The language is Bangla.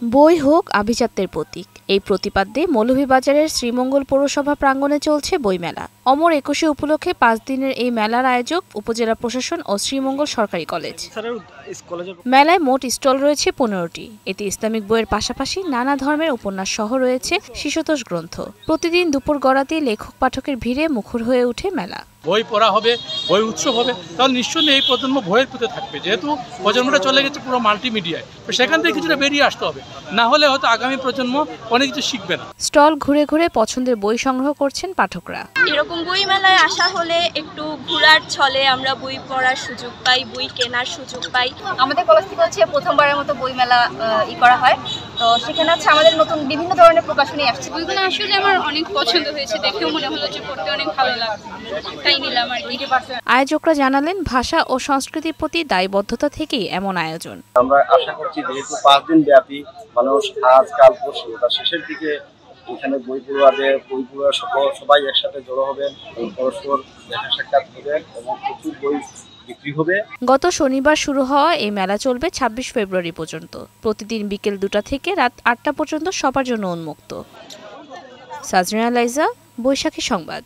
বই হোক আভিজাত্যের প্রতীক, এই প্রতিপাদ্যে মৌলভীবাজারের শ্রীমঙ্গল পৌরসভা প্রাঙ্গণে চলছে বইমেলা। অমর ২১শে উপলক্ষে ৫ দিনের এই মেলার আয়োজক উপজেলা প্রশাসন ও শ্রীমঙ্গল সরকারি কলেজ। মেলায় মোট স্টল রয়েছে ১৫টি। এতে ইসলামিক বইয়ের পাশাপাশি নানা ধর্মের উপন্যাস সহ রয়েছে শিশুতোষ গ্রন্থ। প্রতিদিন দুপুর গড়াতেই লেখক পাঠকের ভিড়ে মুখর হয়ে ওঠে মেলা। বই পড়া হবে, বই উৎসব হবে, তাহলে নিশ্চয়ই এই প্রজন্ম বইয়ের প্রতি থাকবে। যেহেতু প্রজন্মটা চলে গেছে পুরো মাল্টিমিডিয়ায়, তো সেখান থেকে কিছুটা বেরিয়ে আসতে হবে, না হলে হয়তো আগামী প্রজন্ম অনেক কিছু শিখবে না। স্টল ঘুরে ঘুরে পছন্দের বই সংগ্রহ করছেন পাঠকরা। এরকম বই মেলায় আসা হলে একটু ঘোরার ছলে আমরা বই পড়ার সুযোগ পাই, বই কেনার সুযোগ পাই। আমাদের কলেজ থেকে হচ্ছে প্রথমবারের মতো বই মেলা করা হয়, তো সেখানে হচ্ছে আমাদের নতুন বিভিন্ন ধরনের প্রকাশনী আসছে। বইগুলো আসলে আমার অনেক পছন্দ হয়েছে, দেখেও মনে হলো যে পড়তে অনেক ভালো লাগছে, তাই নিলাম আর কি। আয়োজকরা জানালেন, ভাষা ও সংস্কৃতির প্রতি দায়বদ্ধতা থেকেই এমন আয়োজন। আমরা আশা করছি যেহেতু ৫ দিন ব্যাপী মানুষ আজ কাল পরশু তার শেষের দিকে এখানে বই পড়ুয়া সবাই একসাথে জড়ো হবেন, পরস্পর দেখা সাক্ষাৎ হবে এবং প্রচুর বই বিক্রি হবে। গত শনিবার শুরু হওয়া এই মেলা চলবে ২৬ ফেব্রুয়ারি পর্যন্ত। প্রতিদিন বিকেল ২টা থেকে রাত ৮টা পর্যন্ত সবার জন্য উন্মুক্ত। সাজরিনা লাইজা, বৈশাখী সংবাদ।